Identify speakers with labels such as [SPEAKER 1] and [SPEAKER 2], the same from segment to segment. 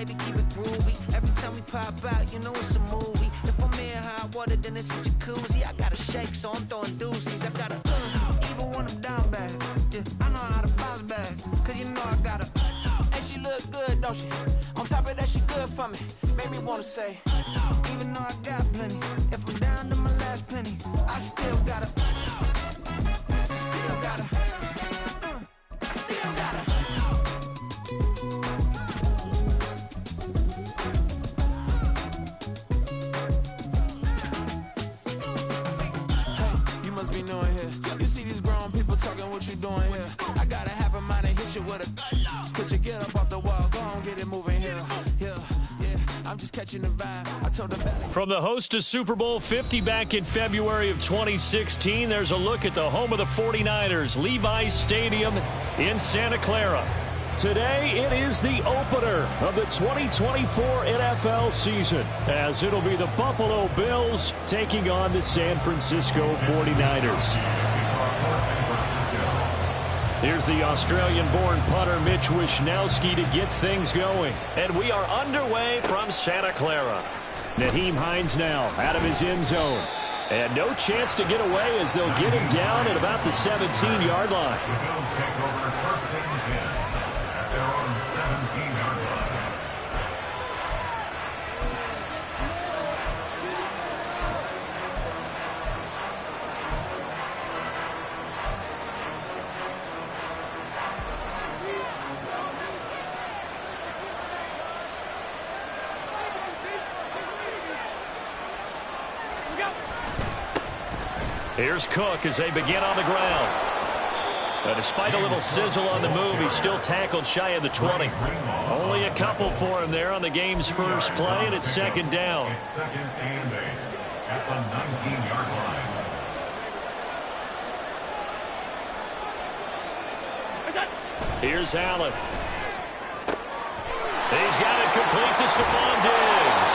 [SPEAKER 1] baby, keep it groovy. Every time we pop out, you know it's a movie. If I'm in hot water, then it's a jacuzzi. I gotta shake, so I'm throwing deuces. I gotta, even when I'm down bad. Yeah, I know how to bounce back, cause you know I gotta. And she look good, don't she? On top of that, she good for me. Made me wanna say, even though I got plenty, if I'm down to my last penny, I still gotta, still gotta, I still gotta. Hey, you must be knowing here. You see these grown people talking, what you doing here? I gotta have a mind to hit you with a stitch you, get up off the wall, go on, get it moving here. Yeah, I'm just catching the vibe. I told the belly.
[SPEAKER 2] From the host to Super Bowl 50 back in February of 2016, there's a look at the home of the 49ers, Levi's Stadium in Santa Clara. Today, it is the opener of the 2024 NFL season, as it'll be the Buffalo Bills taking on the San Francisco 49ers. Here's the Australian-born punter Mitch Wishnowsky to get things going. And we are underway from Santa Clara. Nyheim Hines now out of his end zone. And no chance to get away as they'll get him down at about the 17-yard line.
[SPEAKER 3] The Bills take over first and 10 at their own 17-yard line.
[SPEAKER 2] Here's Cook as they begin on the ground. Despite a little sizzle on the move, he's still tackled shy of the 20. Only a couple for him there on the game's first play, and it's second down.
[SPEAKER 3] It's second and 8 at the 19-yard line.
[SPEAKER 2] Here's Allen. He's got it complete to Stephon Diggs.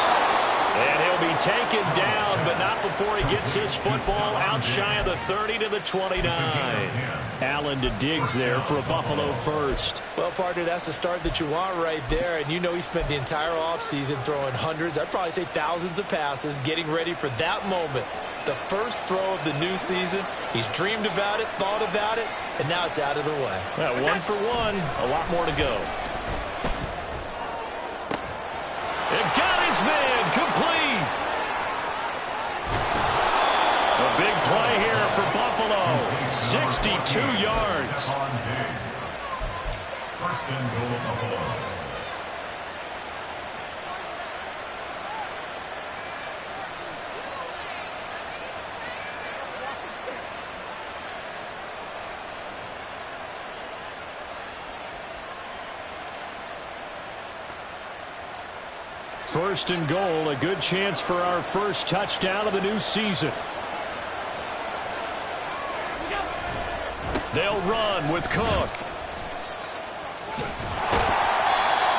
[SPEAKER 2] And he'll be taken down, but not before he gets his football out shy of the 30 to the 29. Allen to Diggs there for a Buffalo first.
[SPEAKER 4] Well, partner, that's the start that you want right there. And you know he spent the entire offseason throwing hundreds, I'd probably say thousands of passes, getting ready for that moment. The first throw of the new season. He's dreamed about it, thought about it, and now it's out of the way.
[SPEAKER 2] Well, 1 for 1, a lot more to go. And got his man complete. A big play here for Buffalo. 62 yards.
[SPEAKER 3] First and goal, Buffalo.
[SPEAKER 2] First and goal, a good chance for our first touchdown of the new season. They'll run with Cook.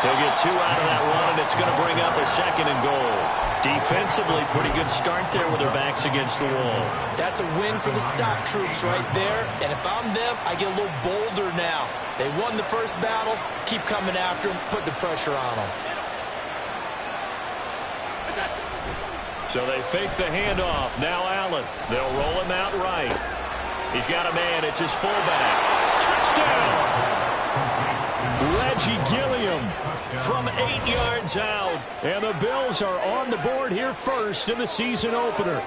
[SPEAKER 2] He'll get 2 out of that run, and it's going to bring up a second and goal. Defensively, pretty good start there with their backs against the wall.
[SPEAKER 4] That's a win for the stop troops right there. And if I'm them, I get a little bolder now. They won the first battle. Keep coming after them. Put the pressure on them.
[SPEAKER 2] So they fake the handoff. Now Allen. They'll roll him out right. He's got a man. It's his fullback. Touchdown! Reggie Gilliam from 8 yards out. And the Bills are on the board here first in the season opener.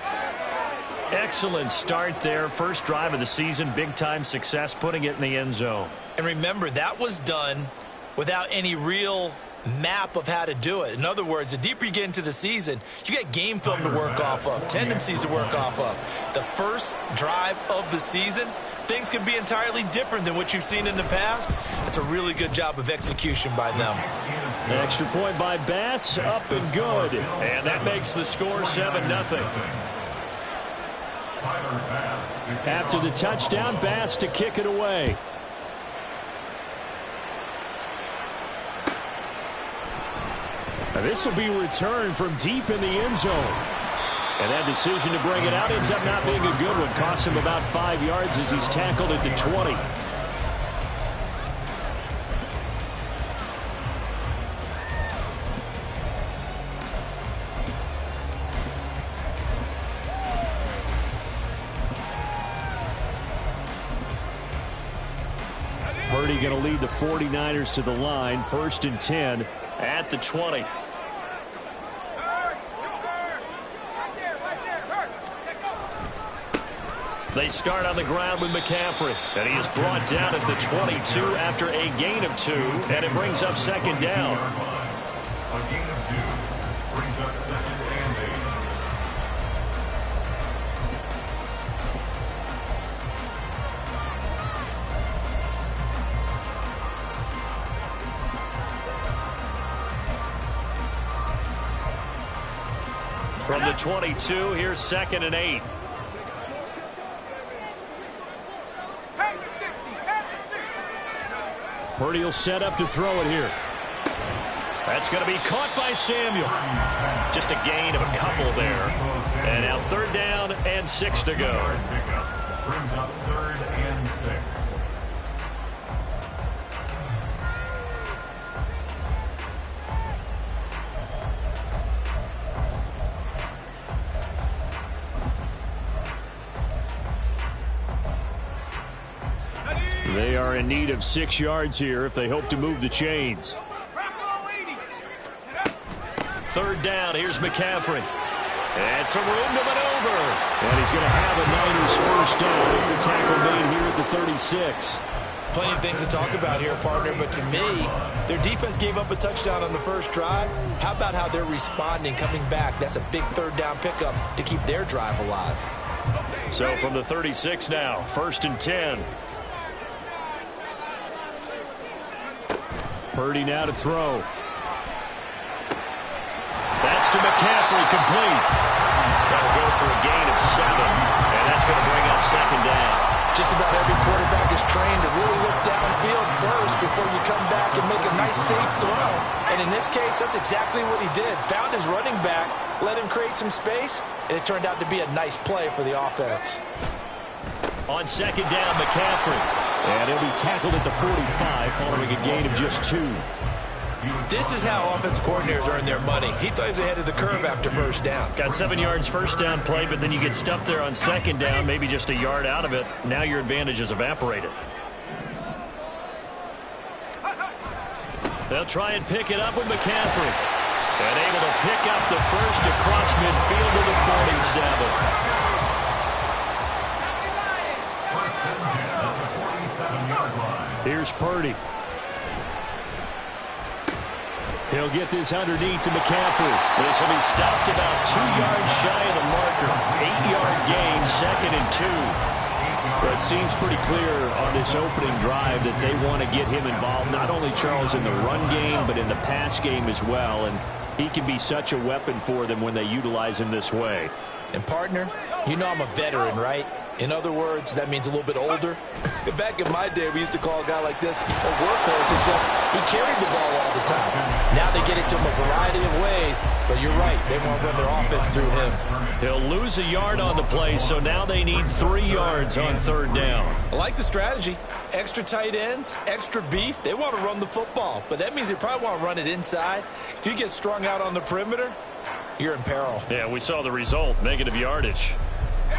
[SPEAKER 2] Excellent start there. First drive of the season. Big-time success putting it in the end zone.
[SPEAKER 4] And remember, that was done without any real map of how to do it. In other words, the deeper you get into the season, you get game film to work off of, tendencies to work off of. The first drive of the season, things can be entirely different than what you've seen in the past. It's a really good job of execution by them.
[SPEAKER 2] Extra point by Bass, up and good. And that makes the score 7-0. After the touchdown, Bass to kick it away. Now this will be returned from deep in the end zone. And that decision to bring it out ends up not being a good one. Costs him about 5 yards as he's tackled at the 20. Purdy going to lead the 49ers to the line. 1st and 10 at the 20. They start on the ground with McCaffrey. And he is brought down at the 22 after a gain of 2. And it brings up 2nd down.
[SPEAKER 3] A gain of 2 brings up 2nd and 8.
[SPEAKER 2] From the 22, here's 2nd and 8. Purdy will set up to throw it here. That's going to be caught by Samuel. Just a gain of a couple there. And now 3rd down and 6 to go.
[SPEAKER 3] Brings up 3rd and 6.
[SPEAKER 2] They are in need of 6 yards here if they hope to move the chains. 3rd down, here's McCaffrey. And some room to maneuver. And he's going to have a Niners 1st down as the tackle made here at the 36.
[SPEAKER 4] Plenty of things to talk about here, partner, but to me, their defense gave up a touchdown on the first drive. How about how they're responding, coming back? That's a big 3rd down pickup to keep their drive alive.
[SPEAKER 2] So from the 36 now, 1st and 10. Purdy now to throw. That's to McCaffrey, complete. Got to go for a gain of 7, and that's going to bring up 2nd down.
[SPEAKER 4] Just about every quarterback is trained to really look downfield first before you come back and make a nice, safe throw. And in this case, that's exactly what he did. Found his running back, let him create some space, and it turned out to be a nice play for the offense.
[SPEAKER 2] On 2nd down, McCaffrey. And he'll be tackled at the 45 following a gain of just 2.
[SPEAKER 4] This is how offensive coordinators earn their money. He thought he was ahead of the curve after 1st down.
[SPEAKER 2] Got 7 yards 1st down play, but then you get stuffed there on 2nd down, maybe just a yard out of it. Now your advantage is evaporated. They'll try and pick it up with McCaffrey. And able to pick up the 1st across midfield to the 47. Here's Purdy. He'll get this underneath to McCaffrey. This will be stopped about 2 yards shy of the marker. 8-yard gain, 2nd and 2. But it seems pretty clear on this opening drive that they want to get him involved, not only, Charles, in the run game, but in the pass game as well. And he can be such a weapon for them when they utilize him this way.
[SPEAKER 4] And, partner, you know I'm a veteran, right? In other words, that means a little bit older. Back in my day, we used to call a guy like this a workhorse, except he carried the ball all the time. Now they get it to him a variety of ways, but you're right, they want to run their offense through him.
[SPEAKER 2] He'll lose a yard on the play, so now they need 3 yards on 3rd down.
[SPEAKER 4] I like the strategy. Extra tight ends, extra beef. They want to run the football, but that means they probably want to run it inside. If you get strung out on the perimeter, you're in peril.
[SPEAKER 2] Yeah, we saw the result, negative yardage.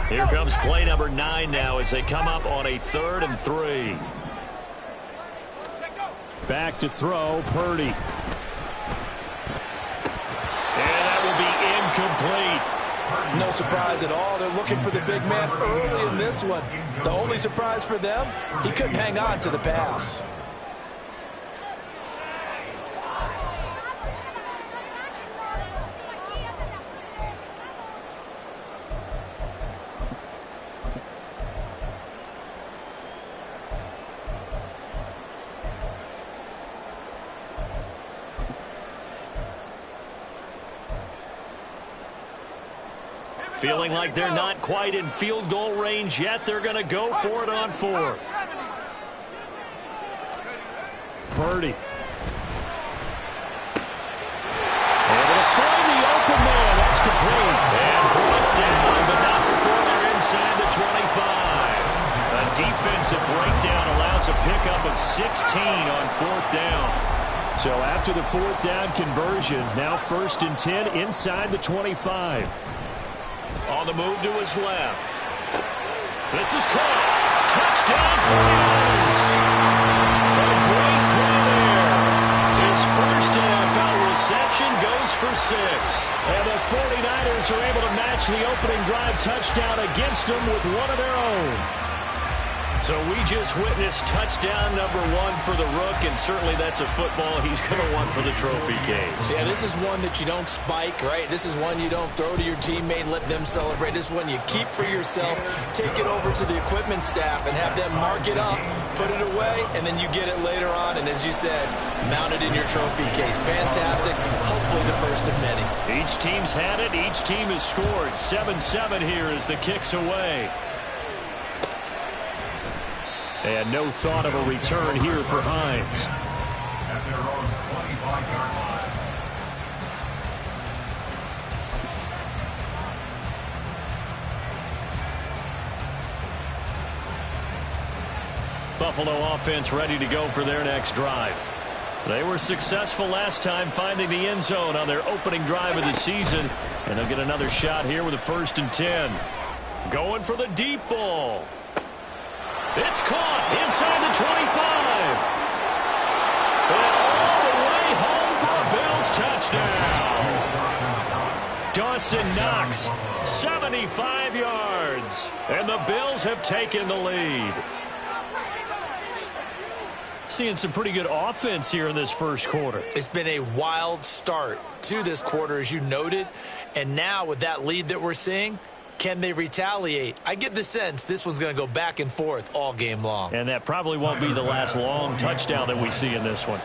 [SPEAKER 2] Here comes play number 9 now as they come up on a 3rd and 3. Back to throw, Purdy. And that will be incomplete.
[SPEAKER 4] No surprise at all. They're looking for the big man early in this one. The only surprise for them, he couldn't hang on to the pass.
[SPEAKER 2] Feeling like they're not quite in field goal range yet. They're going to go for it on 4th. Purdy. Able to find the open man. That's complete. And brought down, but not before they're inside the 25. A defensive breakdown allows a pickup of 16 on 4th down. So after the 4th down conversion, now 1st and 10 inside the 25. On the move to his left. This is caught. Touchdown, 49ers. Bucs are able to match the opening drive touchdown against them with one of their own. So we just witnessed touchdown number 1 for the Rook, and certainly that's a football he's going to want for the trophy case.
[SPEAKER 4] Yeah, this is one that you don't spike, right? This is one you don't throw to your teammate and let them celebrate. This is one you keep for yourself, take it over to the equipment staff and have them mark it up, put it away, and then you get it later on. And as you said, mount it in your trophy case. Fantastic. Hopefully the first of many.
[SPEAKER 2] Each team's had it. Each team has scored. 7-7 here as the kick's away. And no thought of a return here for Hines.
[SPEAKER 3] At their own 25-yard line.
[SPEAKER 2] Buffalo offense ready to go for their next drive. They were successful last time finding the end zone on their opening drive of the season. And they'll get another shot here with a 1st and 10. Going for the deep ball. It's caught inside the 25. And all the way home for a Bills touchdown. Dawson Knox, 75 yards. And the Bills have taken the lead. Seeing some pretty good offense here in this first quarter.
[SPEAKER 4] It's been a wild start to this quarter, as you noted. And now with that lead that we're seeing, can they retaliate? I get the sense this one's going to go back and forth all game long.
[SPEAKER 2] And that probably won't be the last long touchdown that we see in this one.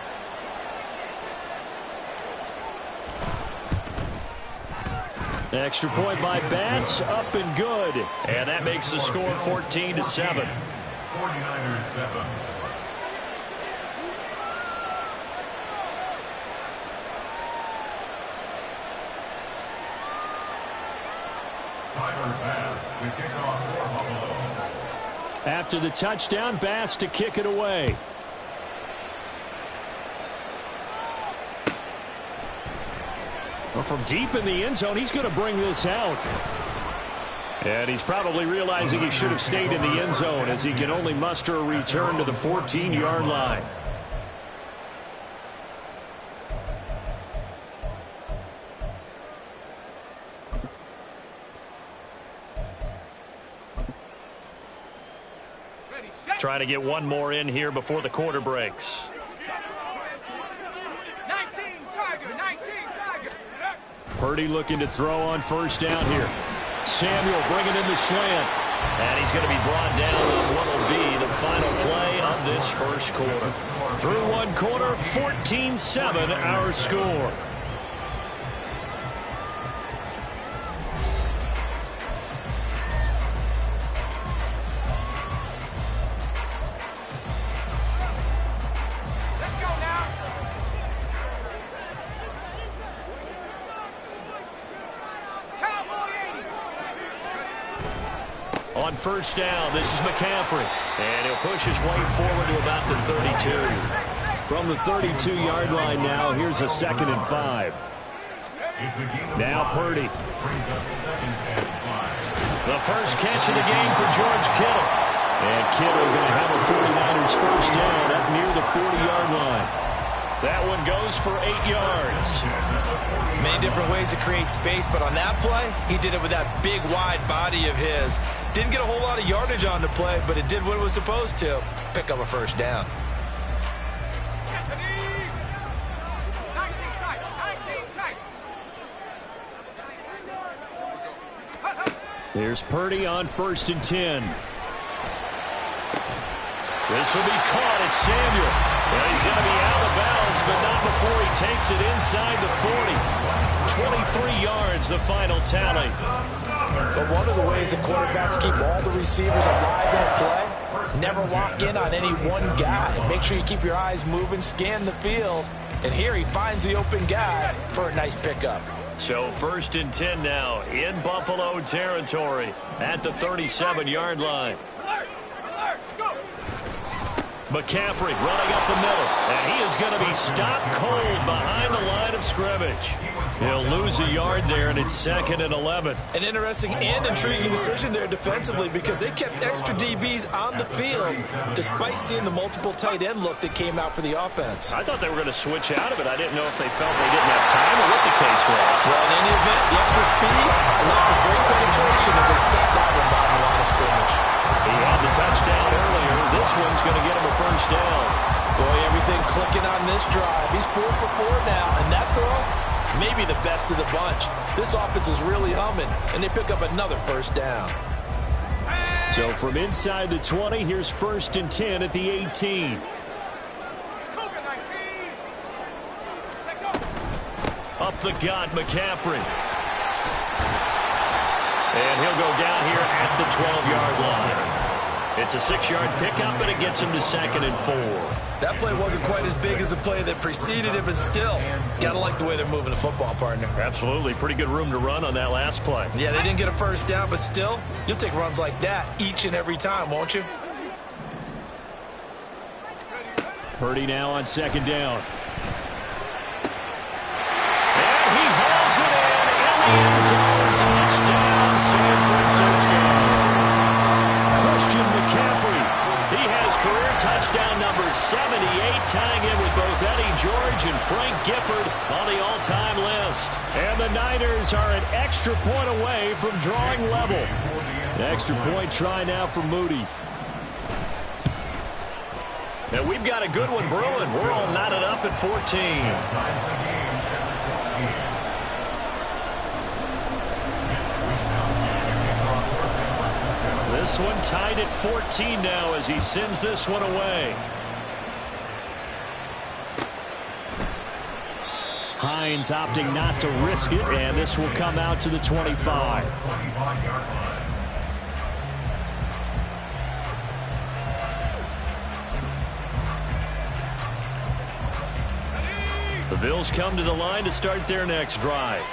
[SPEAKER 2] Extra point by Bass, up and good. And that makes the score 14-7.
[SPEAKER 3] 49ers 7. Tyler Bass to kick off for Buffalo.
[SPEAKER 2] After the touchdown, Bass to kick it away. Well, from deep in the end zone, he's going to bring this out. And he's probably realizing he should have stayed in the end zone as he can only muster a return to the 14-yard line. Trying to get one more in here before the quarter breaks.
[SPEAKER 5] 19 Tiger.
[SPEAKER 2] Purdy looking to throw on 1st down here. Samuel bringing in the slant. And he's going to be brought down on what will be the final play of this first quarter. Through one quarter, 14-7 our score. On 1st down, this is McCaffrey. And he'll push his way forward to about the 32. From the 32-yard line now, here's a 2nd and 5. Now Purdy. The first catch of the game for George Kittle. And Kittle going to have a 49ers 1st down up near the 40-yard line. That one goes for 8 yards.
[SPEAKER 4] Many different ways to create space, but on that play, he did it with that big, wide body of his. Didn't get a whole lot of yardage on the play, but it did what it was supposed to. Pick up a 1st down.
[SPEAKER 2] Here's Purdy on 1st and 10. This will be caught. It's Samuel. Well, he's going to be out of bounds, but not before he takes it inside the 40. 23 yards, the final tally.
[SPEAKER 4] But one of the ways that quarterbacks keep all the receivers alive in a play, never lock in on any one guy. Make sure you keep your eyes moving, scan the field. And here he finds the open guy for a nice pickup.
[SPEAKER 2] So 1st and 10 now in Buffalo territory at the 37-yard line. McCaffrey running up the middle, and he is going to be stopped cold behind the line of scrimmage. scrimmage. He'll lose a yard there, and it's 2nd and 11.
[SPEAKER 4] An interesting and intriguing decision there defensively because they kept extra DBs on the field despite seeing the multiple tight end look that came out for the offense.
[SPEAKER 2] I thought they were going to switch out of it. I didn't know if they felt they didn't have time or what the case was.
[SPEAKER 4] Well, in any event, the extra speed allowed for great penetration as they stepped out and bottom the line of scrimmage.
[SPEAKER 2] He had the touchdown earlier. This one's going to get him a first down.
[SPEAKER 5] Boy, everything clicking on this drive. He's 4 for 4 now, and that throw, maybe the best of the bunch. This offense is really humming, and they pick up another first down.
[SPEAKER 2] So from inside the 20, here's 1st and 10 at the 18. Up the gut, McCaffrey. And he'll go down here at the 12-yard line. It's a 6-yard pickup, and it gets him to 2nd and 4.
[SPEAKER 4] That play wasn't quite as big as the play that preceded it, but still, gotta like the way they're moving the football, partner.
[SPEAKER 2] Absolutely. Pretty good room to run on that last play.
[SPEAKER 4] Yeah, they didn't get a first down, but still, you'll take runs like that each and every time, won't you?
[SPEAKER 2] Purdy now on 2nd down. And he hauls it in the end zone. Touchdown, San Francisco. Christian McCaffrey. He has career touchdown number 78, tying in with both Eddie George and Frank Gifford on the all-time list. And the Niners are an extra point away from drawing level. An extra point try now for Moody. And we've got a good one brewing. We're all knotted up at 14. This one tied at 14 now as he sends this one away. Hines opting not to risk it, and this will come out to the 25. The Bills come to the line to start their next drive.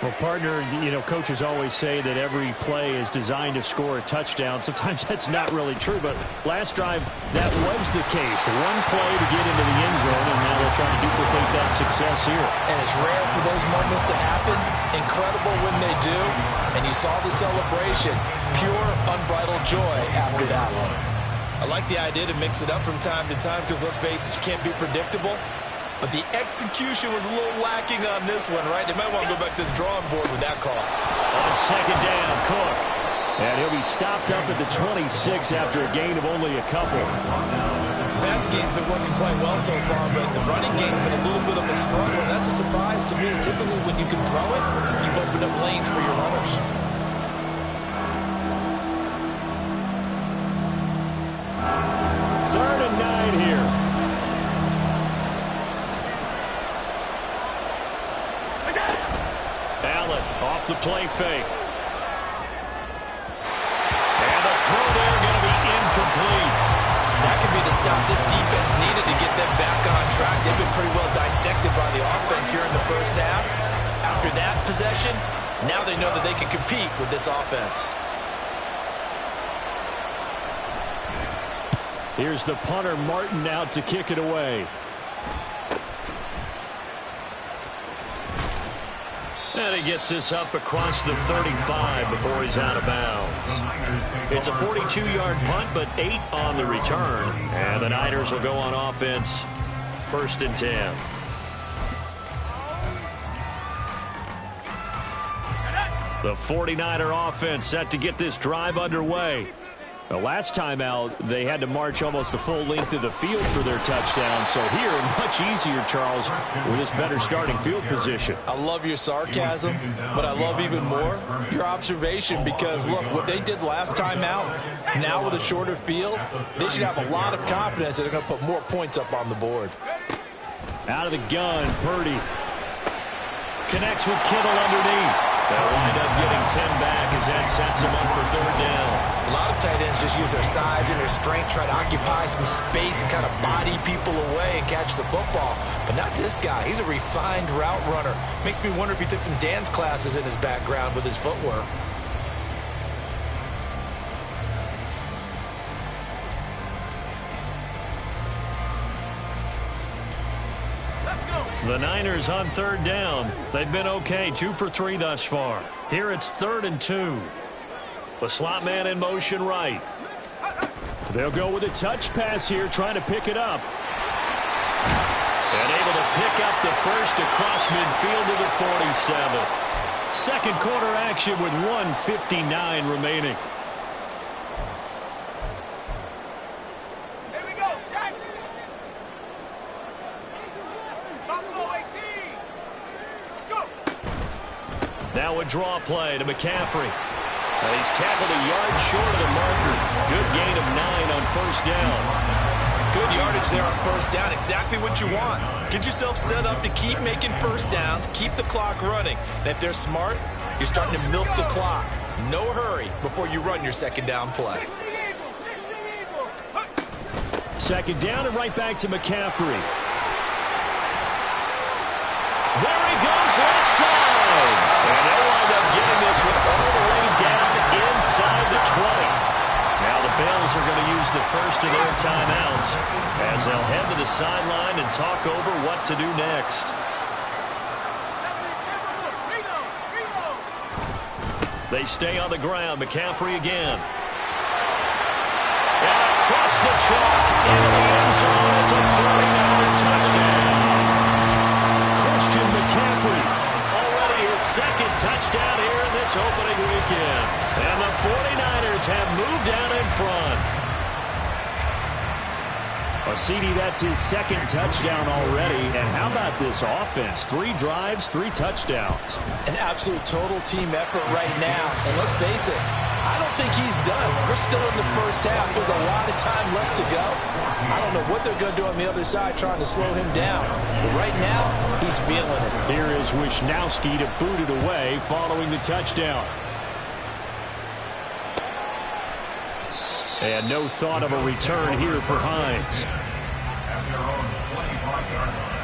[SPEAKER 2] Well, partner, you know, coaches always say that every play is designed to score a touchdown. Sometimes that's not really true, but last drive, that was the case. One play to get into the end zone, and now they'll try to duplicate that success here.
[SPEAKER 5] And it's rare for those moments to happen. Incredible when they do. And you saw the celebration. Pure, unbridled joy after that one.
[SPEAKER 4] I like the idea to mix it up from time to time because, let's face it, you can't be predictable. But the execution was a little lacking on this one, right? They might want to go back to the drawing board with that call.
[SPEAKER 2] On 2nd down, Cook. And he'll be stopped up at the 26 after a gain of only a couple.
[SPEAKER 4] The passing game's been working quite well so far, but the running game's been a little bit of a struggle. And that's a surprise to me. Typically, when you can throw it, you've opened up lanes for your runners.
[SPEAKER 2] Third and 9 here. Allen off the play fake. And the throw there going to be incomplete.
[SPEAKER 4] That could be the stop this defense needed to get them back on track. They've been pretty well dissected by the offense here in the first half. After that possession, now they know that they can compete with this offense.
[SPEAKER 2] Here's the punter, Martin, out to kick it away. And he gets this up across the 35 before he's out of bounds. It's a 42-yard punt, but 8 on the return. And the Niners will go on offense, 1st and 10. The 49er offense set to get this drive underway. The last time out, they had to march almost the full length of the field for their touchdown. So here, much easier, Charles, with this better starting field position.
[SPEAKER 5] I love your sarcasm, but I love even more your observation because, look, what they did last time out, now with a shorter field, they should have a lot of confidence that they're going to put more points up on the board.
[SPEAKER 2] Out of the gun, Purdy connects with Kittle underneath. They'll wind up getting 10 back as that sets him up for 3rd down.
[SPEAKER 4] A lot of tight ends just use their size and their strength, try to occupy some space and kind of body people away and catch the football. But not this guy. He's a refined route runner. Makes me wonder if he took some dance classes in his background with his footwork.
[SPEAKER 2] The Niners on third down. They've been okay, 2 for 3 thus far. Here it's 3rd and 2. The slot man in motion right. They'll go with a touch pass here, trying to pick it up. And able to pick up the first across midfield to the 47. Second quarter action with 1:59 remaining.
[SPEAKER 6] Here we go, Shaq. Buffalo 18. Let's go.
[SPEAKER 2] Now a draw play to McCaffrey. And he's tackled a yard short of the marker. Good gain of 9 on first down.
[SPEAKER 4] Good yardage there on first down. Exactly what you want. Get yourself set up to keep making first downs, keep the clock running. And if they're smart, you're starting to milk the clock. No hurry before you run your second down play.
[SPEAKER 6] 60 Eagles.
[SPEAKER 2] Second down and right back to McCaffrey. There he goes, left side. And they wind up getting this one all the way down inside the 20. Now the Bills are going to use the first of their timeouts as they'll head to the sideline and talk over what to do next. They stay on the ground. McCaffrey again. And across the chalk into the end zone. It's a 49er touchdown. Christian McCaffrey, already his second touchdown here in this opening weekend. And the 49ers have moved down in front. CD, that's his second touchdown already. And how about this offense? 3 drives, 3 touchdowns.
[SPEAKER 5] An absolute total team effort right now. And let's face it, I don't think he's done. We're still in the first half. There's a lot of time left to go. I don't know what they're going to do on the other side trying to slow him down. But right now, he's feeling it.
[SPEAKER 2] Here is Wisnowski to boot it away following the touchdown. And no thought of a return here for Hines.
[SPEAKER 3] At their own 25-yard line.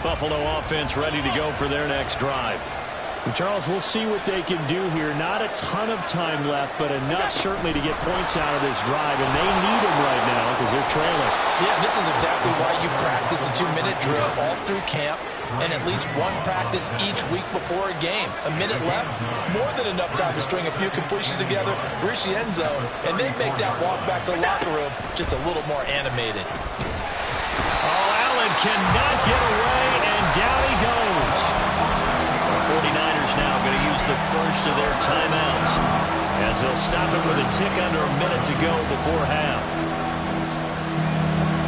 [SPEAKER 2] Buffalo offense ready to go for their next drive. And Charles, we'll see what they can do here. Not a ton of time left, but enough certainly to get points out of this drive, and they need them right now because they're trailing.
[SPEAKER 5] Yeah, this is exactly why you practice a 2-minute drill all through camp and at least one practice each week before a game. A minute left, more than enough time to string a few completions together, reach the end zone, and then make that walk back to the locker room just a little more animated.
[SPEAKER 2] Oh, Allen cannot get away, and down he goes. The 49ers now going to use the first of their timeouts as they'll stop it with a tick under a minute to go before half.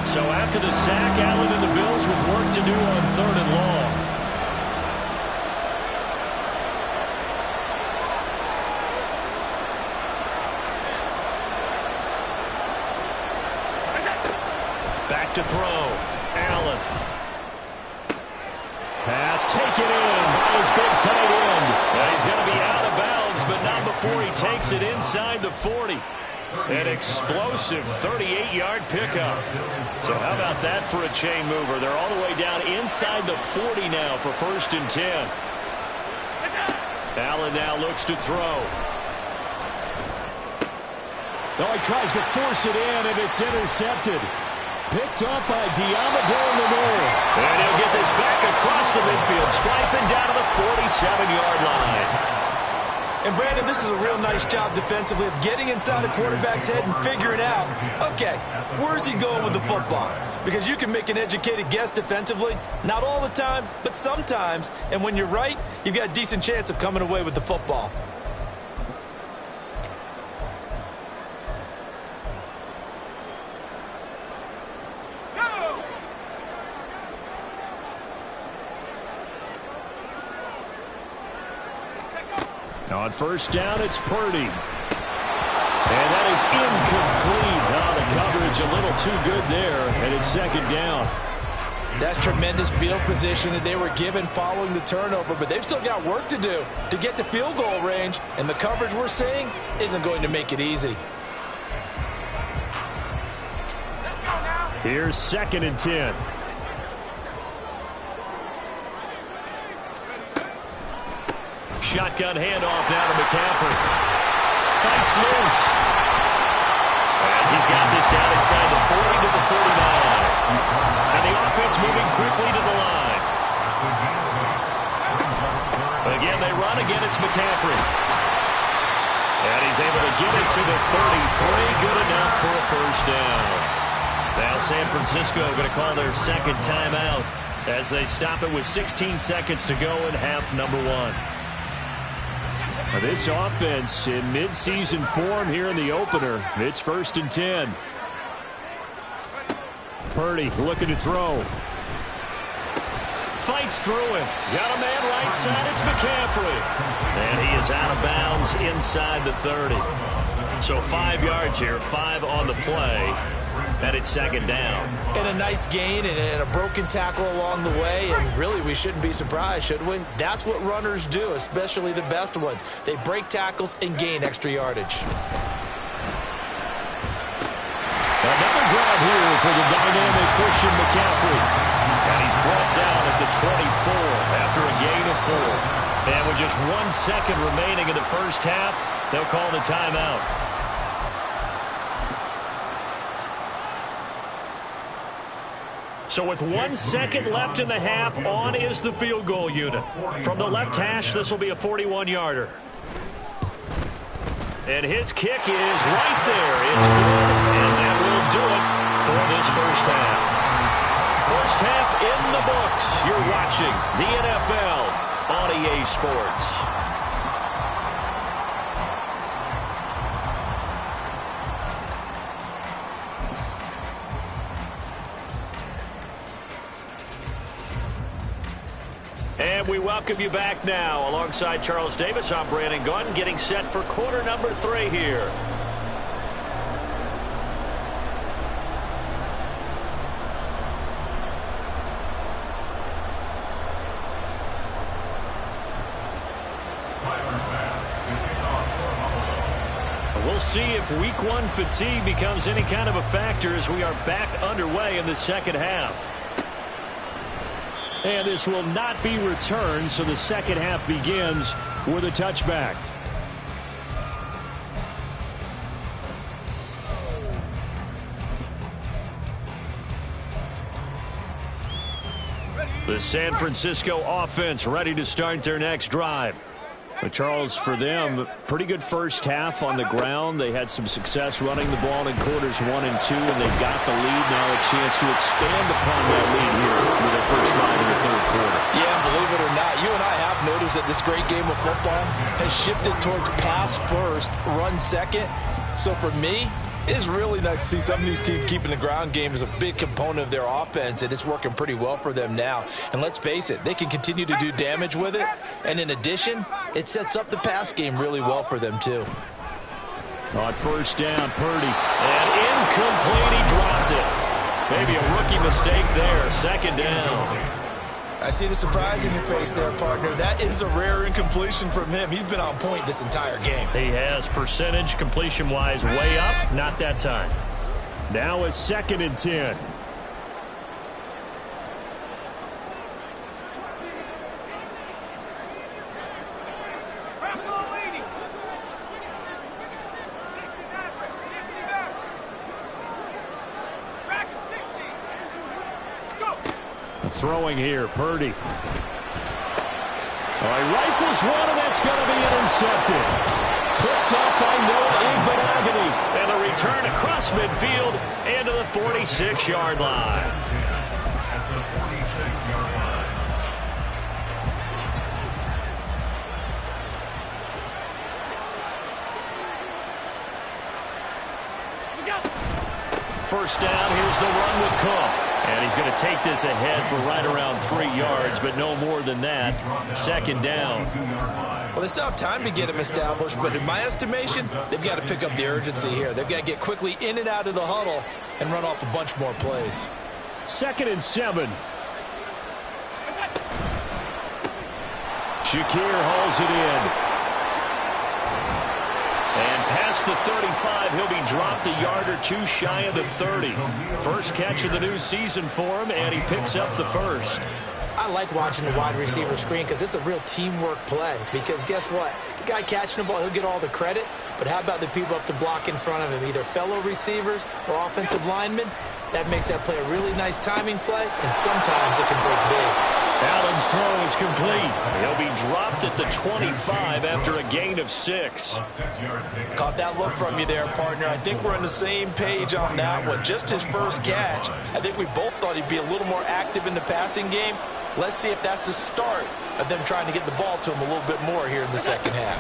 [SPEAKER 2] So after the sack, Allen and the Bills with work to do on 3rd and long. Back to throw. Allen. Pass taken in by his big tight end. Now he's going to be out of bounds, but not before he takes it inside the 40. An explosive 38-yard pickup. So how about that for a chain mover? They're all the way down inside the 40 now for 1st and 10. Allen now looks to throw. Oh, he tries to force it in, and it's intercepted. Picked up by Diamador Lenore. And he'll get this back across the midfield stripe and down to the 47-yard line.
[SPEAKER 4] And, Brandon, this is a real nice job defensively of getting inside the quarterback's head and figuring out, okay, where's he going with the football? Because you can make an educated guess defensively. Not all the time, but sometimes. And when you're right, you've got a decent chance of coming away with the football.
[SPEAKER 2] On 1st down, it's Purdy. And that is incomplete. Oh, the coverage a little too good there, and it's 2nd down.
[SPEAKER 5] That's tremendous field position that they were given following the turnover, but they've still got work to do to get to field goal range, and the coverage we're seeing isn't going to make it easy.
[SPEAKER 2] Here's 2nd and 10. Shotgun handoff now to McCaffrey. Fights loose. As he's got this down inside the 40 to the 49. And the offense moving quickly to the line. Again, they run. Again, it's McCaffrey. And he's able to get it to the 33. Good enough for a first down. Now San Francisco going to call their second timeout as they stop it with 16 seconds to go in half number 1. This offense in mid-season form here in the opener. It's 1st and 10. Purdy looking to throw. Fights through him. Got a man right side. It's McCaffrey. And he is out of bounds inside the 30. So 5 yards here, 5 on the play. And it's second down.
[SPEAKER 4] And a nice gain and a broken tackle along the way. And really, we shouldn't be surprised, should we? That's what runners do, especially the best ones. They break tackles and gain extra yardage.
[SPEAKER 2] Another grab here for the dynamic Christian McCaffrey. And he's brought down at the 24 after a gain of 4. And with just 1 second remaining in the first half, they'll call the timeout. So with 1 second left in the half, on is the field goal unit. From the left hash, this will be a 41-yarder. And his kick is right there. It's good, and that will do it for this first half. First half in the books. You're watching the NFL on EA Sports. And we welcome you back now. Alongside Charles Davis, I'm Brandon Gaudin, getting set for quarter number 3 here. We'll see if week 1 fatigue becomes any kind of a factor as we are back underway in the second half. And this will not be returned, so the second half begins with a touchback. The San Francisco offense ready to start their next drive. But Charles, for them, pretty good first half on the ground. They had some success running the ball in quarters 1 and 2, and they've got the lead now, a chance to expand upon that lead here with their first drive in the third quarter.
[SPEAKER 5] Yeah, believe it or not, you and I have noticed that this great game of football has shifted towards pass first, run second. So for me, it's really nice to see some of these teams keeping the ground game as a big component of their offense, and it's working pretty well for them now. And let's face it, they can continue to do damage with it. And in addition, it sets up the pass game really well for them, too.
[SPEAKER 2] On first down, Purdy. And incomplete, he dropped it. Maybe a rookie mistake there. Second down.
[SPEAKER 4] I see the surprise in your face there, partner. That is a rare incompletion from him. He's been on point this entire game.
[SPEAKER 2] He has percentage completion-wise way up. Not that time. Now a second and 10. Throwing here, Purdy. Oh, he rifles one, and that's going to be intercepted. Picked up by Noah Igbenogany. And the return across midfield and to the 46-yard line.
[SPEAKER 3] At the 46-yard line.
[SPEAKER 2] First down, here's the run with Cook. And he's going to take this ahead for right around 3 yards, but no more than that. Second down.
[SPEAKER 4] Well, they still have time to get him established, but in my estimation, they've got to pick up the urgency here. They've got to get quickly in and out of the huddle and run off a bunch more plays.
[SPEAKER 2] Second and 7. Shakir hauls it in. And past the 35, he'll be dropped a yard or two shy of the 30. First catch of the new season for him, and he picks up the first.
[SPEAKER 4] I like watching the wide receiver screen because it's a real teamwork play. Because guess what? The guy catching the ball, he'll get all the credit. But how about the people up to block in front of him, either fellow receivers or offensive linemen? That makes that play a really nice timing play, and sometimes it can break big.
[SPEAKER 2] Allen's throw is complete. He'll be dropped at the 25 after a gain of 6.
[SPEAKER 5] Caught that look from you there, partner. I think we're on the same page on that one. Just his first catch. I think we both thought he'd be a little more active in the passing game. Let's see if that's the start of them trying to get the ball to him a little bit more here in the second half.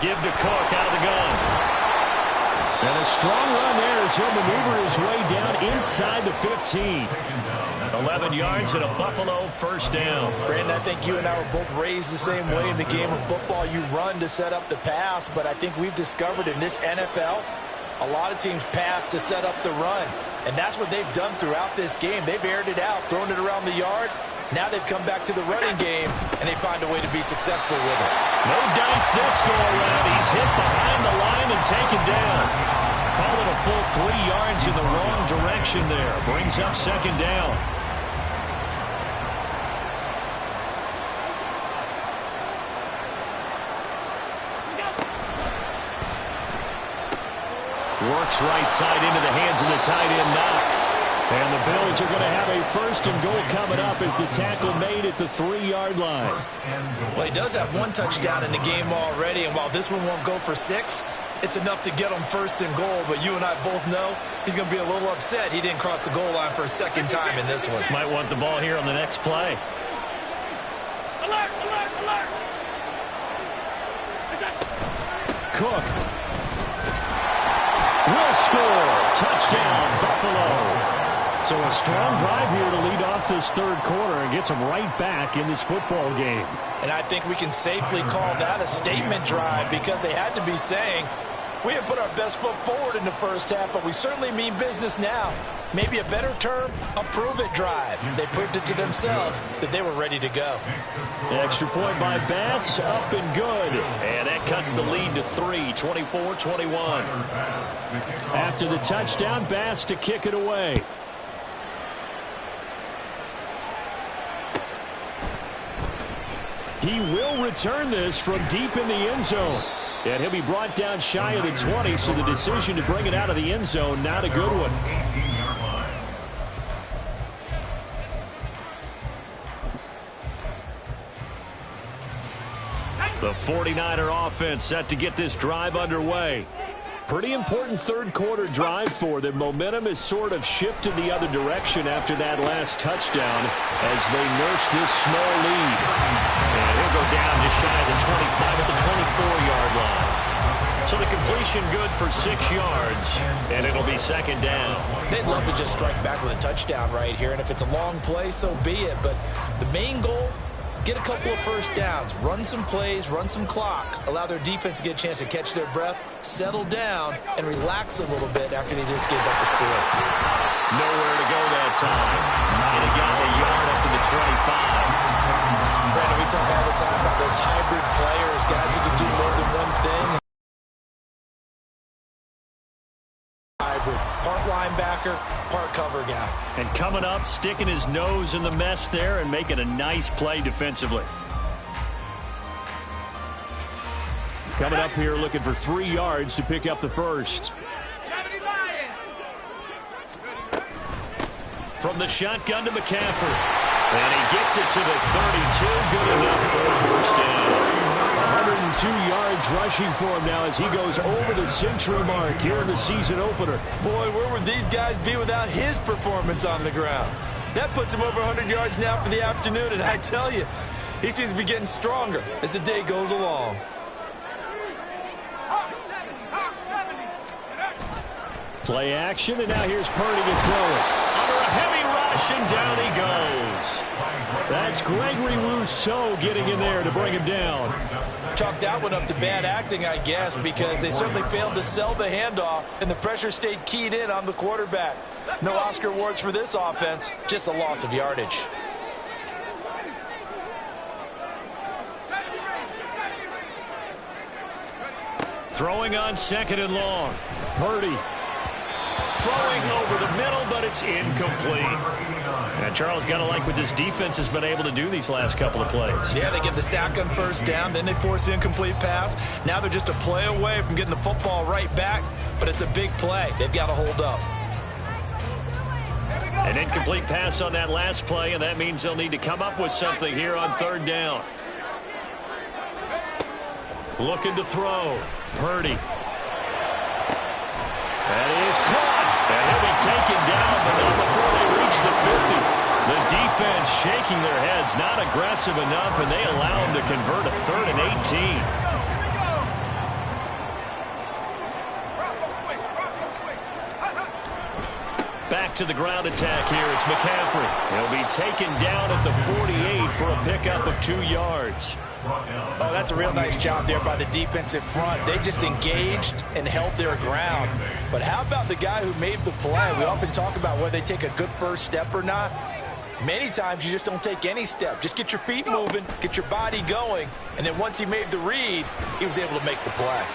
[SPEAKER 2] Give to Cook out of the gun. And a strong run there as he'll maneuver his way down inside the 15. 11 yards and a Buffalo first down.
[SPEAKER 5] Brandon, I think you and I were both raised the same way in the game of football. You run to set up the pass, but I think we've discovered in this NFL, a lot of teams pass to set up the run. And that's what they've done throughout this game. They've aired it out, thrown it around the yard. Now they've come back to the running game, and they find a way to be successful with it.
[SPEAKER 2] No dice this go-around. He's hit behind the line and taken down. Call it a full 3 yards in the wrong direction there. Brings up second down. Works right side into the hands of the tight end, Knox. And the Bills are going to have a first and goal coming up as the tackle made at the 3-yard line.
[SPEAKER 4] Well, he does have one touchdown in the game already, and while this one won't go for 6, it's enough to get him first and goal. But you and I both know he's going to be a little upset he didn't cross the goal line for a second time in this one.
[SPEAKER 2] Might want the ball here on the next play.
[SPEAKER 6] Alert, alert, alert.
[SPEAKER 2] Cook will score. Touchdown, Buffalo. So a strong drive here to lead off this third quarter and gets them right back in this football game.
[SPEAKER 5] And I think we can safely call that a statement drive because they had to be saying, we have put our best foot forward in the first half, but we certainly mean business now. Maybe a better term, a prove-it drive. They proved it to themselves that they were ready to go.
[SPEAKER 2] Extra point by Bass, up and good. And that cuts the lead to 3, 24-21. After the touchdown, Bass to kick it away. He will return this from deep in the end zone. And he'll be brought down shy of the 20, so the decision to bring it out of the end zone, not a good one. The 49er offense set to get this drive underway. Pretty important third quarter drive for them. Momentum has sort of shifted the other direction after that last touchdown as they nurse this small lead. And he'll go down just shy of the 25 at the 24-yard line. So the completion good for 6 yards, and it'll be second down.
[SPEAKER 4] They'd love to just strike back with a touchdown right here, and if it's a long play, so be it. But the main goal, get a couple of first downs, run some plays, run some clock, allow their defense to get a chance to catch their breath, settle down, and relax a little bit after they just gave up the score.
[SPEAKER 2] Nowhere to go that time. And he got a yard up to the 25.
[SPEAKER 4] Brandon, we talk all the time about those hybrid players, guys who can do more than one thing. Hybrid, part linebacker, part cover guy.
[SPEAKER 2] And coming up, sticking his nose in the mess there and making a nice play defensively. Coming up here looking for 3 yards to pick up the first. From the shotgun to McCaffrey. And he gets it to the 32. Good enough for a first down. 102 yards rushing for him now as he goes over the century mark here in the season opener.
[SPEAKER 5] Boy, where would these guys be without his performance on the ground? That puts him over 100 yards now for the afternoon, and I tell you, he seems to be getting stronger as the day goes along.
[SPEAKER 2] Play action, and now here's Purdy to throw it. Under a heavy rush, and down he goes. That's Gregory Rousseau getting in there to bring him down.
[SPEAKER 5] Chalk that one up to bad acting, I guess, because they certainly failed to sell the handoff, and the pressure stayed keyed in on the quarterback. No Oscar awards for this offense, just a loss of yardage.
[SPEAKER 2] Throwing on second and long. Purdy throwing over the middle, but it's incomplete. And Charles, got to like what this defense has been able to do these last couple of plays.
[SPEAKER 4] Yeah, they get the sack on first down, then they force the incomplete pass. Now they're just a play away from getting the football right back, but it's a big play. They've got to hold up.
[SPEAKER 2] An incomplete pass on that last play, and that means they'll need to come up with something here on third down. Looking to throw. Purdy. That is caught. And he'll be taken down, but not before they reach the 50. The defense shaking their heads, not aggressive enough, and they allow them to convert a 3rd and 18. Back to the ground attack here. It's McCaffrey. He'll be taken down at the 48 for a pickup of 2 yards.
[SPEAKER 5] Oh, that's a real nice job there by the defensive front. They just engaged and held their ground. But how about the guy who made the play? We often talk about whether they take a good first step or not. Many times you just don't take any step. Just get your feet moving, get your body going, and then once he made the read, he was able to make the play.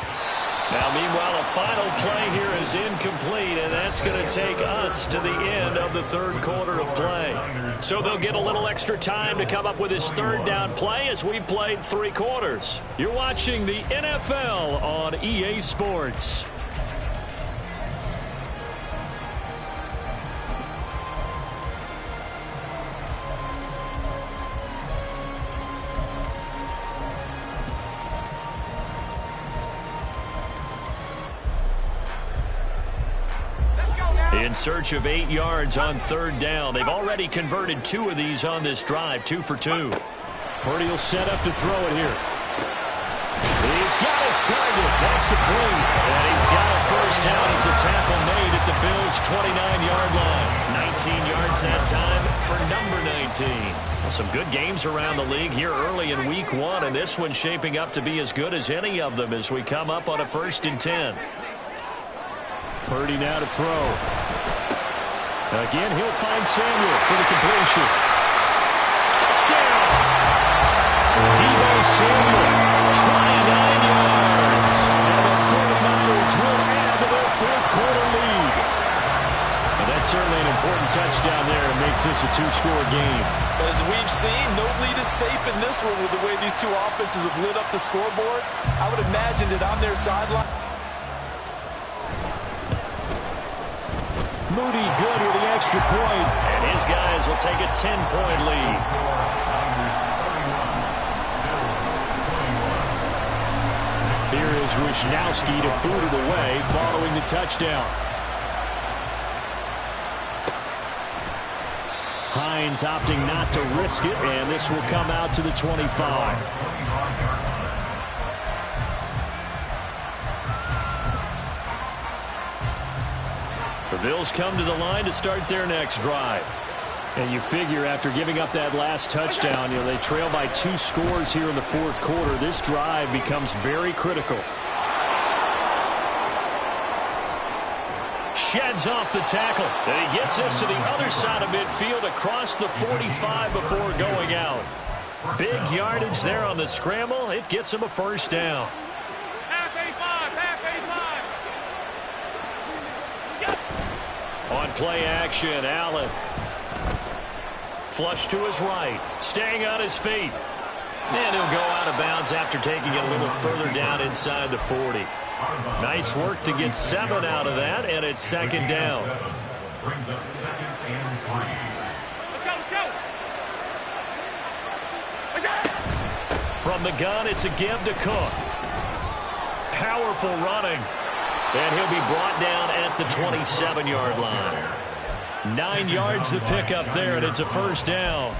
[SPEAKER 2] Now, meanwhile, a final play here is incomplete, and that's going to take us to the end of the 3rd quarter of play. So they'll get a little extra time to come up with his 3rd down play as we've played 3 quarters. You're watching the NFL on EA Sports. In search of 8 yards on 3rd down. They've already converted 2 of these on this drive, 2 for 2. Purdy will set up to throw it here. He's got his target. That's complete. And he's got a first down as a tackle made at the Bills' 29-yard line. 19 yards that time for number 19. Well, some good games around the league here early in week 1, and this one's shaping up to be as good as any of them as we come up on a 1st and 10. Purdy now to throw. Again, he'll find Samuel for the completion. Touchdown! Deebo Samuel, 29 yards. And the 49ers will add to their 4th quarter lead. And that's certainly an important touchdown there. It makes this a 2-score game.
[SPEAKER 4] But as we've seen, no lead is safe in this one with the way these 2 offenses have lit up the scoreboard. I would imagine that on their sideline.
[SPEAKER 2] Moody good with the extra point, and his guys will take a 10-point lead. Here is Wisnowski to boot it away following the touchdown. Hines opting not to risk it, and this will come out to the 25. The Bills come to the line to start their next drive. And you figure after giving up that last touchdown, they trail by 2 scores here in the 4th quarter. This drive becomes very critical. Sheds off the tackle. And he gets this to the other side of midfield across the 45 before going out. Big yardage there on the scramble. It gets him a first down. On play action, Allen. Flush to his right. Staying on his feet. And he'll go out of bounds after taking it a little further down inside the 40. Nice work to get 7 out of that, and it's 2nd down.
[SPEAKER 3] Brings up 2nd and 3.
[SPEAKER 6] Let's go!
[SPEAKER 2] From the gun, it's a give to Cook. Powerful running. And he'll be brought down at the 27-yard line. 9 yards to pick up there, and it's a first down.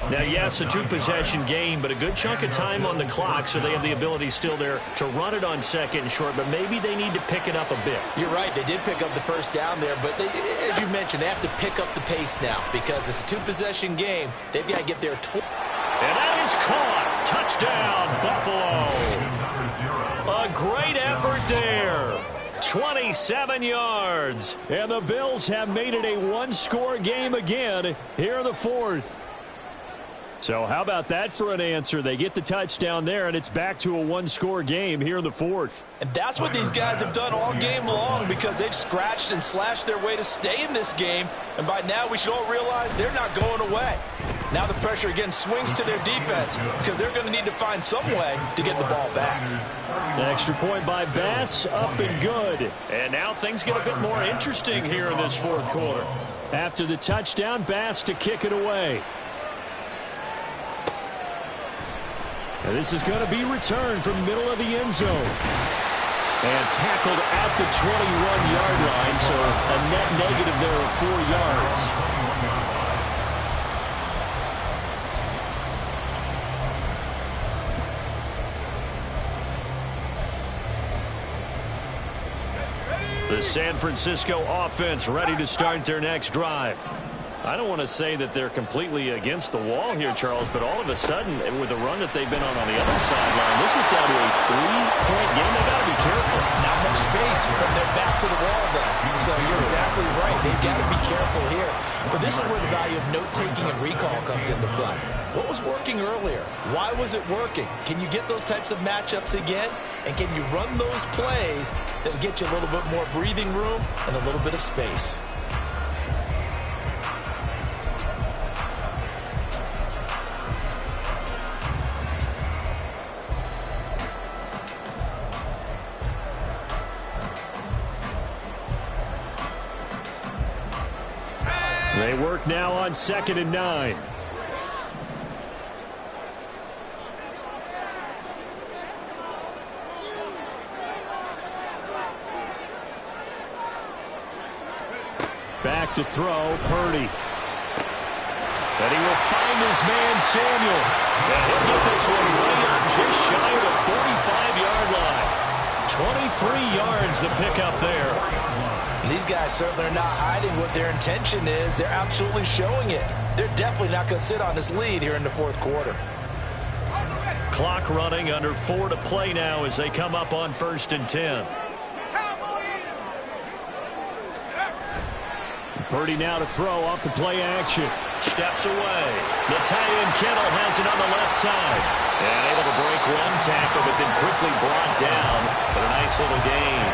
[SPEAKER 2] Now, yes, a 2-possession game, but a good chunk of time on the clock, so they have the ability still there to run it on 2nd and short, but maybe they need to pick it up a bit.
[SPEAKER 4] You're right. They did pick up the first down there, but as you mentioned, they have to pick up the pace now because it's a 2-possession game. They've got to get there.
[SPEAKER 2] And that is caught. Touchdown, Buffalo. A great effort there. 27 yards. And the Bills have made it a 1-score game again here in the 4th. So how about that for an answer? They get the touchdown there, and it's back to a one-score game here in the fourth.
[SPEAKER 5] And that's what these guys have done all game long, because they've scratched and slashed their way to stay in this game. And by now, we should all realize they're not going away. Now the pressure again swings to their defense, because they're going to need to find some way to get the ball back.
[SPEAKER 2] The extra point by Bass, up and good. And now things get a bit more interesting here in this fourth quarter. After the touchdown, Bass to kick it away. And this is going to be returned from middle of the end zone. And tackled at the 21-yard line, so a net negative there of 4 yards. The San Francisco offense ready to start their next drive. I don't want to say that they're completely against the wall here, Charles, but all of a sudden, with the run that they've been on the other sideline, this is down to a 3-point game. They've got to be careful.
[SPEAKER 4] Not much space from their back to the wall, though. So you're exactly right. They've got to be careful here. But this is where the value of note-taking and recall comes into play. What was working earlier? Why was it working? Can you get those types of matchups again? And can you run those plays that get you a little bit more breathing room and a little bit of space?
[SPEAKER 2] They work now on 2nd and 9. Back to throw, Purdy. And he will find his man, Samuel. And he'll get this one right up just shy of the 45-yard line. 23 yards to pick up there.
[SPEAKER 5] These guys certainly are not hiding what their intention is. They're absolutely showing it. They're definitely not going to sit on this lead here in the fourth quarter.
[SPEAKER 2] Clock running, under 4 to play now as they come up on 1st and 10. Purdy now to throw off the play action. Steps away. The tight end Kittle has it on the left side. And able to break one tackle, but then quickly brought down. But a nice little gain.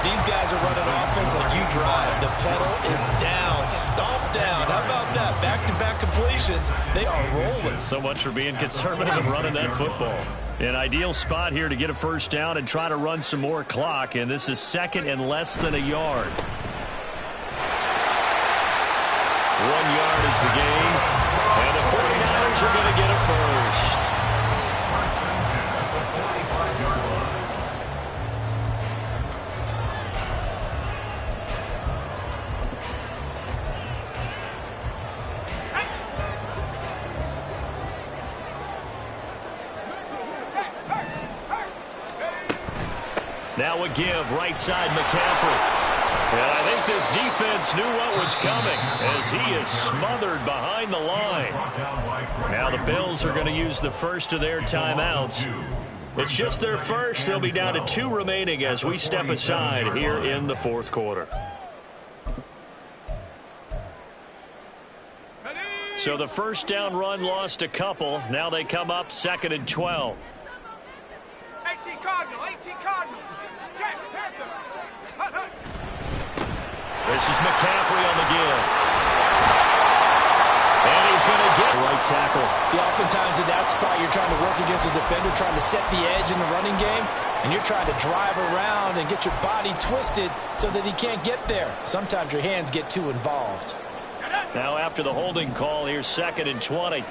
[SPEAKER 4] These guys are running offense like you drive. The pedal is down, stomped down. How about that? Back-to-back completions. They are rolling.
[SPEAKER 2] So much for being conservative and running that football. An ideal spot here to get a first down and try to run some more clock. And this is 2nd and less than a yard. 1 yard is the gain. And the 49ers are going to get it first. Now a give, right side McCaffrey. And I think this defense knew what was coming as he is smothered behind the line. Now the Bills are going to use the first of their timeouts. It's just their first. They'll be down to 2 remaining as we step aside here in the fourth quarter. So the first down run lost a couple. Now they come up 2nd and 12.
[SPEAKER 6] 18 Cardinal, 18 Cardinal. Check, Panther.
[SPEAKER 2] This is McCaffrey on the give. And he's going to get right tackle.
[SPEAKER 5] Yeah, oftentimes in that spot, you're trying to work against a defender, trying to set the edge in the running game, and you're trying to drive around and get your body twisted so that he can't get there. Sometimes your hands get too involved.
[SPEAKER 2] Now after the holding call, here's 2nd and 20.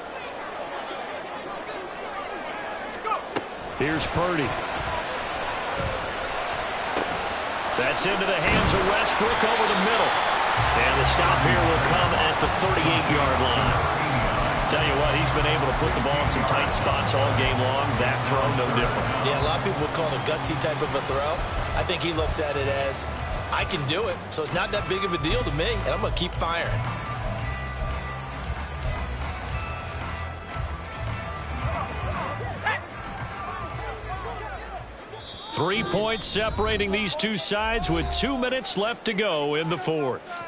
[SPEAKER 2] Here's Purdy. That's into the hands of Westbrook over the middle. And the stop here will come at the 38-yard line. Tell you what, he's been able to put the ball in some tight spots all game long. That throw, no different.
[SPEAKER 4] Yeah, a lot of people would call it a gutsy type of a throw. I think he looks at it as, I can do it, so it's not that big of a deal to me, and I'm going to keep firing.
[SPEAKER 2] Three points separating these two sides with 2 minutes left to go in the fourth.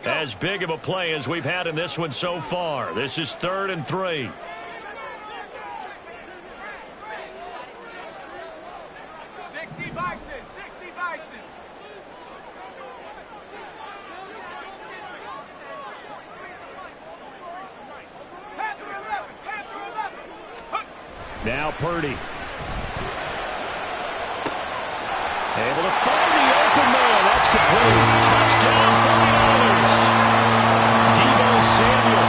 [SPEAKER 2] As big of a play as we've had in this one so far. This is 3rd and 3. Now Purdy. Able to find the open man. That's complete. Touchdown 49ers. Deebo Samuel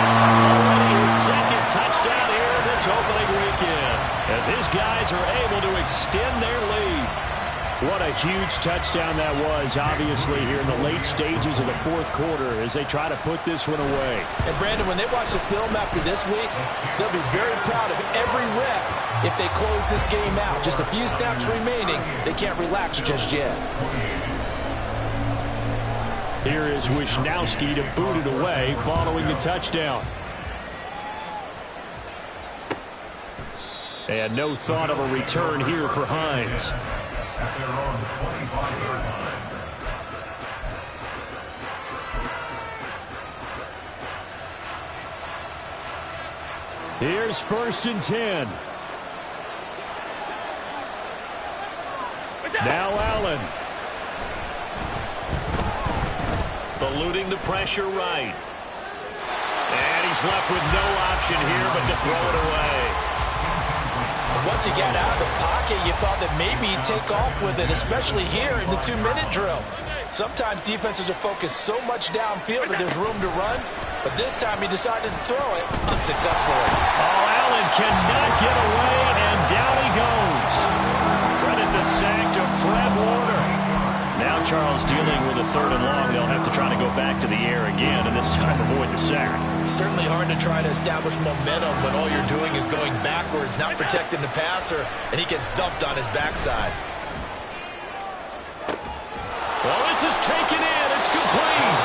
[SPEAKER 2] already his second touchdown here in this opening weekend as his guys are able to extend their lead. What a huge touchdown that was, obviously, here in the late stages of the 4th quarter as they try to put this one away.
[SPEAKER 5] And, Brandon, when they watch the film after this week, they'll be very proud of every rep if they close this game out. Just a few snaps remaining. They can't relax just yet.
[SPEAKER 2] Here is Wisnowski to boot it away following the touchdown. And no thought of a return here for Hines.
[SPEAKER 3] At their own 25-yard line.
[SPEAKER 2] Here's 1st and 10. Now Allen. Eluding the pressure right. And he's left with no option here but to throw it away.
[SPEAKER 5] Once he got out of the pocket, you thought that maybe he'd take off with it, especially here in the 2-minute drill. Sometimes defenses are focused so much downfield that there's room to run, but this time he decided to throw it unsuccessfully.
[SPEAKER 2] Oh, Allen cannot get away, and down he goes. Credit the sack to Fred Warner. Now Charles dealing with a 3rd and long. They'll have to try to go back to the air again, and this time avoid the sack.
[SPEAKER 4] Certainly hard to try to establish momentum when all you're doing is going backwards, not protecting the passer, and he gets dumped on his backside.
[SPEAKER 2] Well, this is taken in. It's complete.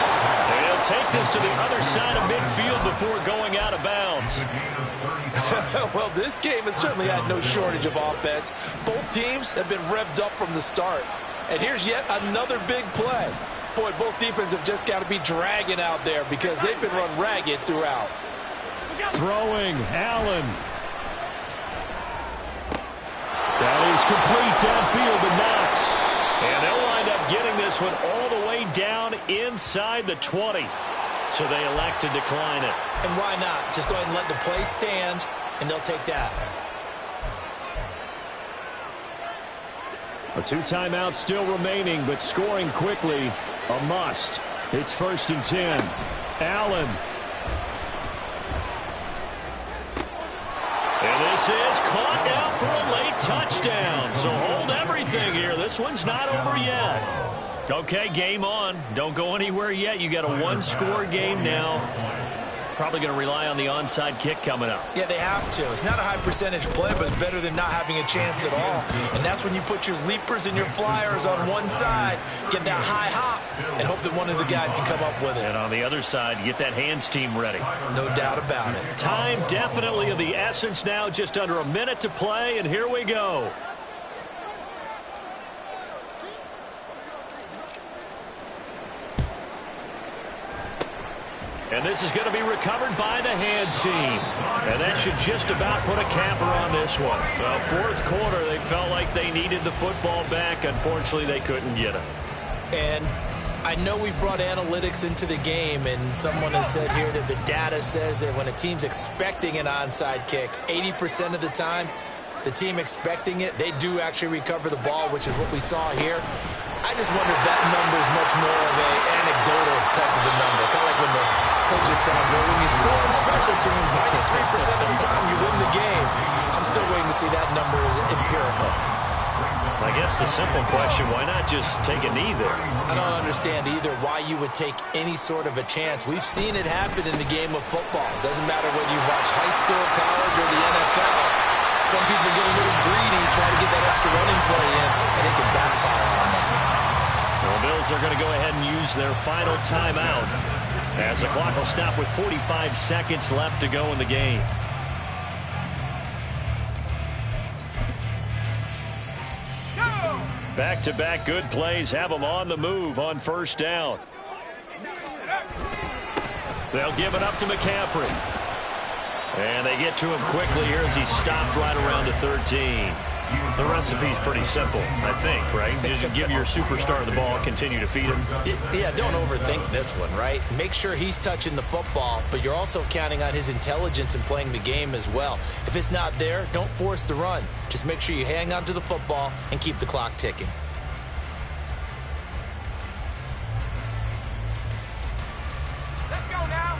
[SPEAKER 2] They'll take this to the other side of midfield before going out of bounds.
[SPEAKER 5] Well, this game has certainly had no shortage of offense. Both teams have been revved up from the start. And here's yet another big play. Boy, both defenses have just got to be dragging out there because they've been run ragged throughout.
[SPEAKER 2] Throwing, Allen. That is complete downfield to Knox. And they'll wind up getting this one all the way down inside the 20. So they elect to decline it.
[SPEAKER 4] And why not? Just go ahead and let the play stand, and they'll take that.
[SPEAKER 2] A 2 timeouts still remaining, but scoring quickly, a must. It's 1st and 10. Allen. And this is caught now for a late touchdown. So hold everything here. This one's not over yet. Okay, game on. Don't go anywhere yet. You got a 1-score game now. Probably going to rely on the onside kick coming up.
[SPEAKER 4] Yeah, they have to. It's not a high percentage play, but it's better than not having a chance at all. And that's when you put your leapers and your flyers on one side, get that high hop, and hope that one of the guys can come up with it.
[SPEAKER 2] And on the other side, get that hands team ready.
[SPEAKER 4] No doubt about it.
[SPEAKER 2] Time definitely of the essence now. Just under a minute to play, and here we go. And this is going to be recovered by the hands team. And that should just about put a capper on this one. Well, 4th quarter, they felt like they needed the football back. Unfortunately, they couldn't get it.
[SPEAKER 4] And I know we brought analytics into the game, and someone has said here that the data says that when a team's expecting an onside kick, 80% of the time, the team expecting it, they do actually recover the ball, which is what we saw here. I just wonder if that number is much more of an anecdotal type of a number. Kind of like when the coaches tell us, well, when you score on special teams, 93% of the time you win the game. I'm still waiting to see that number is empirical.
[SPEAKER 2] I guess the simple question, why not just take a knee there?
[SPEAKER 4] I don't understand either why you would take any sort of a chance. We've seen it happen in the game of football. Doesn't matter whether you watch high school, college, or the NFL. Some people get a little greedy, try to get that extra running play in, and it can backfire on them.
[SPEAKER 2] Well, Bills are going to go ahead and use their final timeout as the clock will stop with 45 seconds left to go in the game. Back-to-back good plays have them on the move on 1st down. They'll give it up to McCaffrey. And they get to him quickly here as he stopped right around the 13. The recipe's pretty simple, I think, right? Just give your superstar the ball, continue to feed him.
[SPEAKER 4] Yeah, don't overthink this one, right? Make sure he's touching the football, but you're also counting on his intelligence in playing the game as well. If it's not there, don't force the run. Just make sure you hang on to the football and keep the clock ticking.
[SPEAKER 6] Let's go now.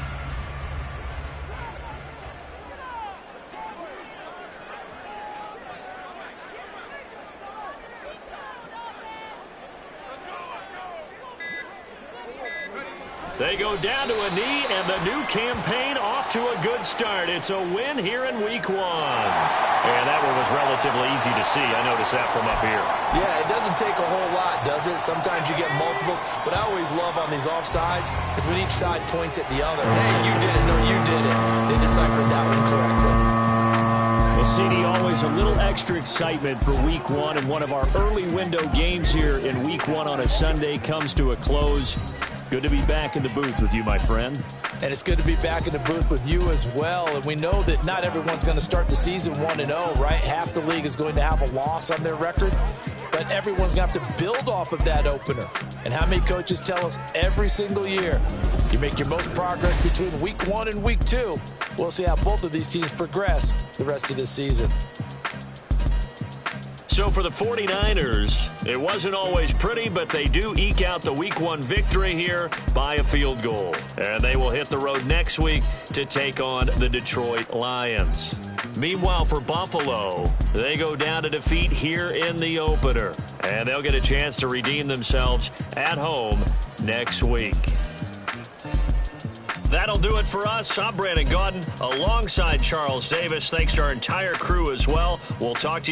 [SPEAKER 2] They go down to a knee, and the new campaign off to a good start. It's a win here in Week 1. And that one was relatively easy to see. I noticed that from up here.
[SPEAKER 4] Yeah, it doesn't take a whole lot, does it? Sometimes you get multiples. What I always love on these offsides is when each side points at the other. Hey, you did it. No, you did it. They deciphered that one correctly.
[SPEAKER 2] Well, CD, always a little extra excitement for Week 1, and one of our early window games here in Week 1 on a Sunday comes to a close. Good to be back in the booth with you, my friend.
[SPEAKER 4] And it's good to be back in the booth with you as well. And we know that not everyone's going to start the season 1-0, right? Half the league is going to have a loss on their record. But everyone's going to have to build off of that opener. And how many coaches tell us every single year, you make your most progress between Week 1 and Week 2. We'll see how both of these teams progress the rest of this season.
[SPEAKER 2] So for the 49ers, it wasn't always pretty, but they do eke out the Week 1 victory here by a field goal. And they will hit the road next week to take on the Detroit Lions. Meanwhile, for Buffalo, they go down to defeat here in the opener. And they'll get a chance to redeem themselves at home next week. That'll do it for us. I'm Brandon Gaudin alongside Charles Davis. Thanks to our entire crew as well. We'll talk to you.